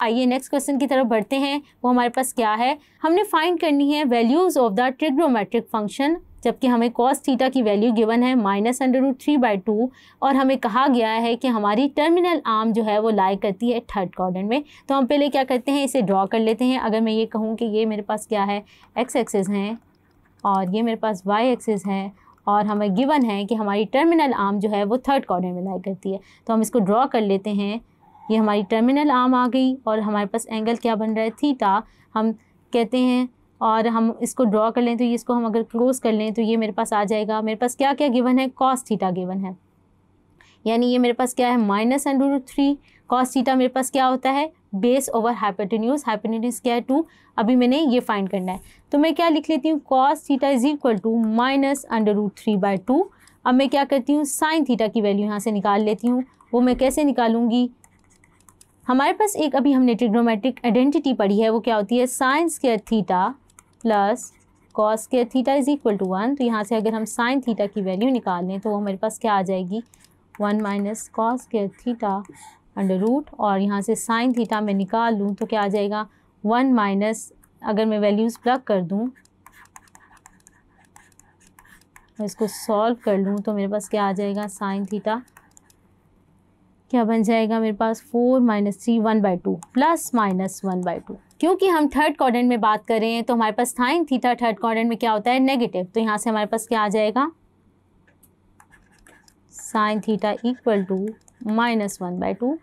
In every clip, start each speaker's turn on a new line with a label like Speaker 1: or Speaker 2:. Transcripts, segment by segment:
Speaker 1: आइए next question की तरफ बढ़ते हैं। वो हमारे पास क्या है, हमने फाइंड करनी है values of the trigonometric function, जबकि हमें cos थीटा की वैल्यू गिवन है -√3/2 और हमें कहा गया है कि हमारी टर्मिनल आर्म जो है वो लाई करती है थर्ड क्वाड्रेंट में। तो हम पहले क्या करते हैं, इसे ड्रॉ कर लेते हैं। अगर मैं ये कहूँ कि ये मेरे पास क्या है, x एक्सिस हैं और ये मेरे पास y एक्सिस है और हमें गिवन है कि हमारी टर्मिनल आर्म जो है वो थर्ड क्वाड्रेंट में लाई करती है, तो हम इसको ड्रॉ कर लेते हैं। ये हमारी टर्मिनल आर्म आ गई और हमारे पास एंगल क्या बन रहा है, थीटा हम कहते हैं, और हम इसको ड्रॉ कर लें तो ये इसको हम अगर क्लोज कर लें तो ये मेरे पास आ जाएगा। मेरे पास क्या क्या गिवन है, cos थीटा गिवन है, यानी ये मेरे पास क्या है -√3। cos थीटा मेरे पास क्या होता है, बेस ओवर हाइपोटेन्यूज, हाइपोटेन्यूज क्या है 2। अभी मैंने ये फाइंड करना है, तो मैं क्या लिख लेती हूँ, cos theta is equal to -√3/2। अब मैं क्या करती हूँ, sin थीटा की वैल्यू यहाँ से निकाल लेती हूँ। वो मैं कैसे निकालूंगी, हमारे पास एक अभी हमने ट्रिग्नोमेट्रिक आइडेंटिटी पढ़ी है, वो क्या होती है, sin square theta plus cos square theta is equal to 1। तो यहाँ से अगर हम sin थीटा की वैल्यू निकाल लें तो वो हमारे पास क्या आ जाएगी, 1 minus cos square theta under root, और यहाँ से sin थीटा मैं निकाल लूँ तो क्या आ जाएगा 1 माइनस, अगर मैं वैल्यूज़ प्लग कर दूँ, इसको सॉल्व कर लूँ तो मेरे पास क्या आ जाएगा, sin थीटा क्या बन जाएगा मेरे पास 4 - 3 1/2 प्लस -1/2। क्योंकि हम थर्ड क्वाड्रेंट में बात कर रहे हैं तो हमारे पास sin थीटा थर्ड क्वाड्रेंट में क्या होता है, नेगेटिव। तो यहाँ से हमारे पास क्या आ जाएगा, sin थीटा इक्वल टू -1/2।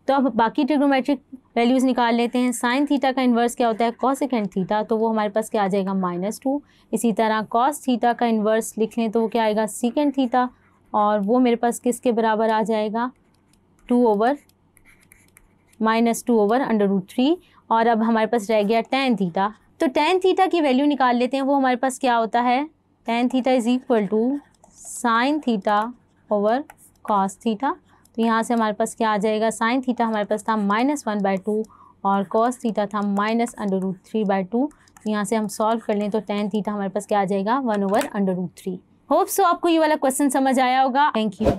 Speaker 1: तो अब बाकी ट्रिग्नोमेट्रिक वैल्यूज़ निकाल लेते हैं। sin थीटा का इन्वर्स क्या होता है, कोसेकेंट थीटा, तो वो हमारे पास क्या आ जाएगा -2। इसी तरह cos थीटा का इन्वर्स लिख लें तो वो क्या आएगा, सेकेंट थीटा, और वो मेरे पास किसके बराबर आ जाएगा, -2/√3। और अब हमारे पास रह गया tan थीटा, तो tan थीटा की वैल्यू निकाल लेते हैं। वो हमारे पास क्या होता है, tan theta is equal to sin theta over cos theta. तो यहाँ से हमारे पास क्या आ जाएगा, sin थीटा हमारे पास था -1/2 और cos थीटा था -√3/2। तो यहाँ से हम सॉल्व कर लें तो tan थीटा हमारे पास क्या आ जाएगा, 1/√3। होप सो आपको ये वाला क्वेश्चन समझ आया होगा। Thank you.